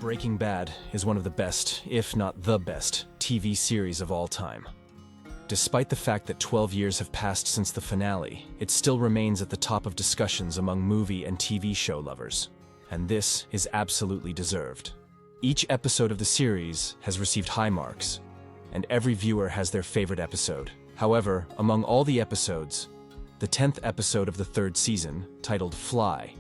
Breaking Bad is one of the best, if not the best, TV series of all time. Despite the fact that 12 years have passed since the finale, it still remains at the top of discussions among movie and TV show lovers. And this is absolutely deserved. Each episode of the series has received high marks, and every viewer has their favorite episode. However, among all the episodes, the 10th episode of the third season, titled Fly,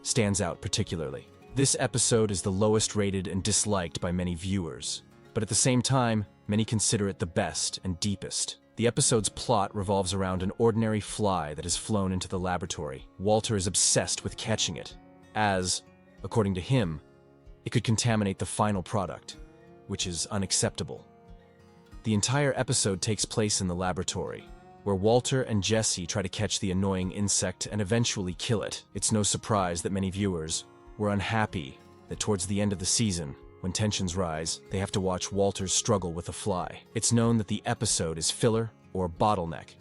stands out particularly. This episode is the lowest rated and disliked by many viewers, but at the same time, many consider it the best and deepest. The episode's plot revolves around an ordinary fly that is flown into the laboratory. Walter is obsessed with catching it, as, according to him, it could contaminate the final product, which is unacceptable. The entire episode takes place in the laboratory, where Walter and Jesse try to catch the annoying insect and eventually kill it. It's no surprise that many viewers were unhappy that towards the end of the season, when tensions rise, they have to watch Walter's struggle with a fly. It's known that the episode is filler or bottleneck,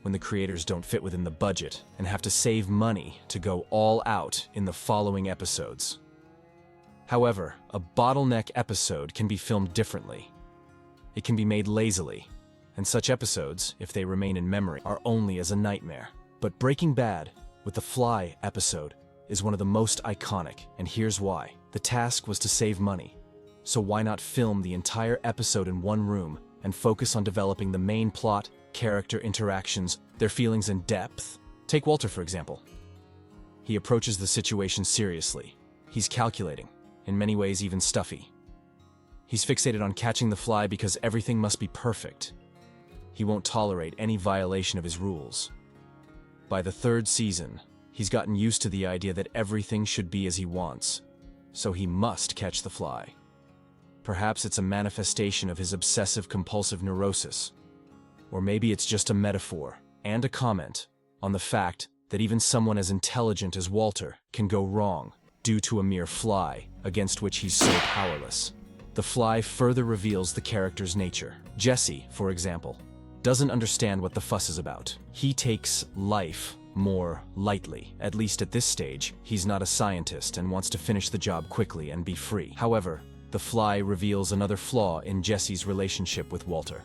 when the creators don't fit within the budget and have to save money to go all out in the following episodes. However, a bottleneck episode can be filmed differently. It can be made lazily, and such episodes, if they remain in memory, are only as a nightmare. But Breaking Bad, with the Fly episode, is one of the most iconic, and here's why. The task was to save money, so why not film the entire episode in one room and focus on developing the main plot, character interactions, their feelings in depth? Take Walter, for example. He approaches the situation seriously. He's calculating, in many ways even stuffy. He's fixated on catching the fly because everything must be perfect. He won't tolerate any violation of his rules. By the third season, he's gotten used to the idea that everything should be as he wants, so he must catch the fly. Perhaps it's a manifestation of his obsessive-compulsive neurosis, or maybe it's just a metaphor and a comment on the fact that even someone as intelligent as Walter can go wrong due to a mere fly against which he's so powerless. The fly further reveals the character's nature. Jesse, for example, doesn't understand what the fuss is about. He takes life more lightly. At least at this stage, he's not a scientist and wants to finish the job quickly and be free. However, the fly reveals another flaw in Jesse's relationship with Walter: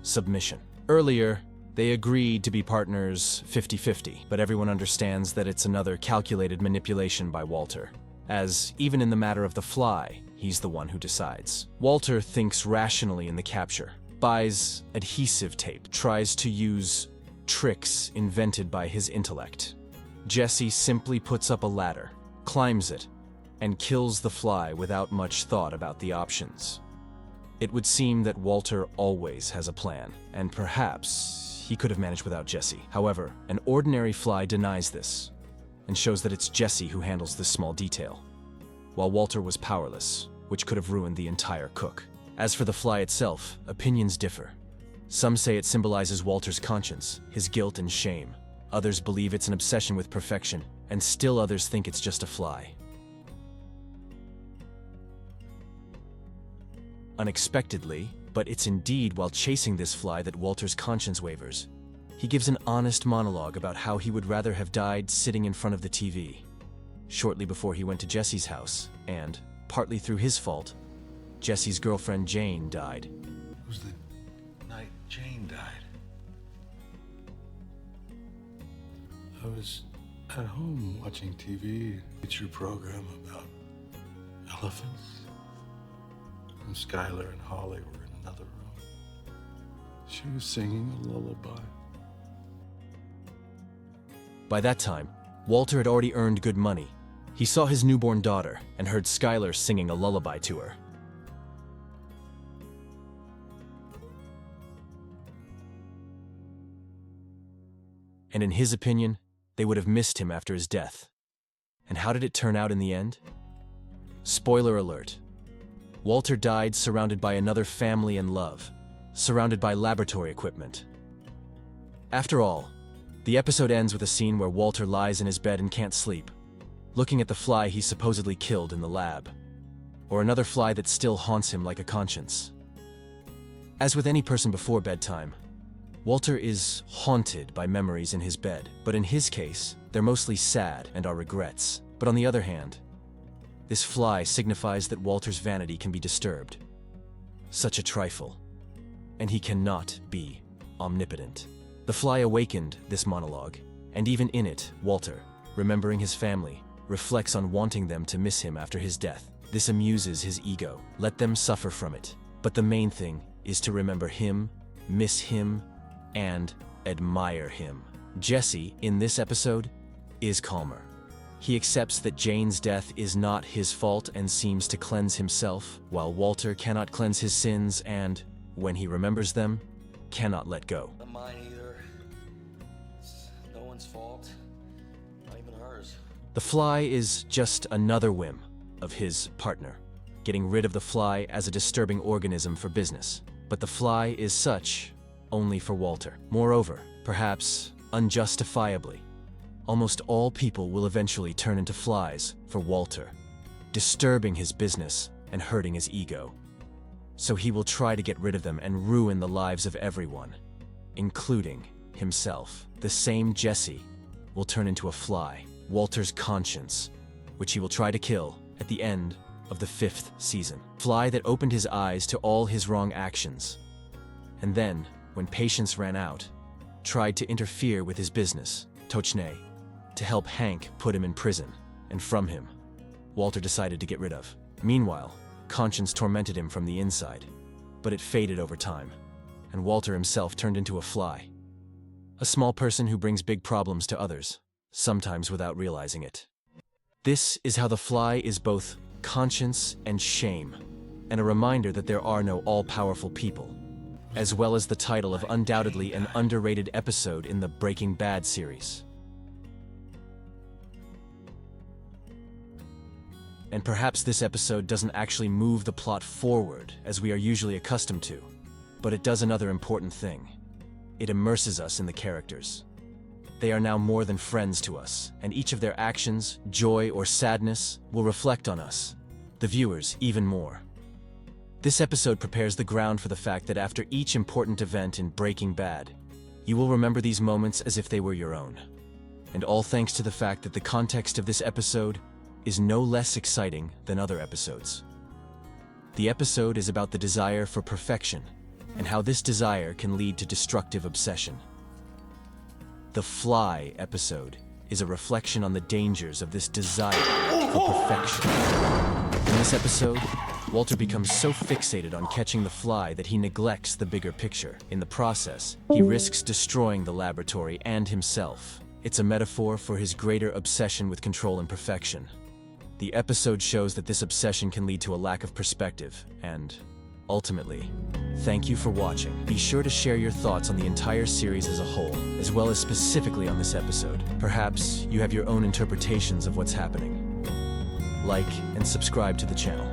submission. Earlier, they agreed to be partners 50-50, but everyone understands that it's another calculated manipulation by Walter, as even in the matter of the fly, he's the one who decides. Walter thinks rationally in the capture, buys adhesive tape, tries to use tricks invented by his intellect. Jesse simply puts up a ladder, climbs it, and kills the fly without much thought about the options. It would seem that Walter always has a plan, and perhaps he could have managed without Jesse. However, an ordinary fly denies this, and shows that it's Jesse who handles this small detail, while Walter was powerless, which could have ruined the entire cook. As for the fly itself, opinions differ. Some say it symbolizes Walter's conscience, his guilt and shame. Others believe it's an obsession with perfection, and still others think it's just a fly. Unexpectedly, but it's indeed while chasing this fly that Walter's conscience wavers. He gives an honest monologue about how he would rather have died sitting in front of the TV, shortly before he went to Jesse's house, and, partly through his fault, Jesse's girlfriend Jane died. It was the night Jane died. I was at home watching TV, a feature program about elephants. And Skylar and Holly were in another room. She was singing a lullaby. By that time, Walter had already earned good money. He saw his newborn daughter and heard Skylar singing a lullaby to her. And in his opinion, they would have missed him after his death. And how did it turn out in the end? Spoiler alert. Walter died surrounded by another family and love, surrounded by laboratory equipment. After all, the episode ends with a scene where Walter lies in his bed and can't sleep, looking at the fly he supposedly killed in the lab, or another fly that still haunts him like a conscience. As with any person before bedtime, Walter is haunted by memories in his bed, but in his case, they're mostly sad and are regrets. But on the other hand, this fly signifies that Walter's vanity can be disturbed. Such a trifle. And he cannot be omnipotent. The fly awakened this monologue, and even in it, Walter, remembering his family, reflects on wanting them to miss him after his death. This amuses his ego. Let them suffer from it. But the main thing is to remember him, miss him, and admire him. Jesse, in this episode, is calmer. He accepts that Jane's death is not his fault and seems to cleanse himself, while Walter cannot cleanse his sins and, when he remembers them, cannot let go. Not mine either. It's no one's fault. Not even hers. The fly is just another whim of his partner, getting rid of the fly as a disturbing organism for business. But the fly is such only for Walter. Moreover, perhaps unjustifiably, almost all people will eventually turn into flies for Walter, disturbing his business and hurting his ego. So he will try to get rid of them and ruin the lives of everyone, including himself. The same Jesse will turn into a fly, Walter's conscience, which he will try to kill at the end of the 5th season. Fly that opened his eyes to all his wrong actions, and then, when patience ran out, tried to interfere with his business, Tochne, to help Hank put him in prison, and from him, Walter decided to get rid of. Meanwhile, conscience tormented him from the inside, but it faded over time, and Walter himself turned into a fly. A small person who brings big problems to others, sometimes without realizing it. This is how the fly is both conscience and shame, and a reminder that there are no all-powerful people, as well as the title of undoubtedly an underrated episode in the Breaking Bad series. And perhaps this episode doesn't actually move the plot forward as we are usually accustomed to, but it does another important thing. It immerses us in the characters. They are now more than friends to us, and each of their actions, joy or sadness, will reflect on us, the viewers, even more. This episode prepares the ground for the fact that after each important event in Breaking Bad, you will remember these moments as if they were your own. And all thanks to the fact that the context of this episode is no less exciting than other episodes. The episode is about the desire for perfection and how this desire can lead to destructive obsession. The Fly episode is a reflection on the dangers of this desire for perfection. In this episode, Walter becomes so fixated on catching the fly that he neglects the bigger picture. In the process, he risks destroying the laboratory and himself. It's a metaphor for his greater obsession with control and perfection. The episode shows that this obsession can lead to a lack of perspective, and, ultimately, thank you for watching. Be sure to share your thoughts on the entire series as a whole, as well as specifically on this episode. Perhaps you have your own interpretations of what's happening. Like and subscribe to the channel.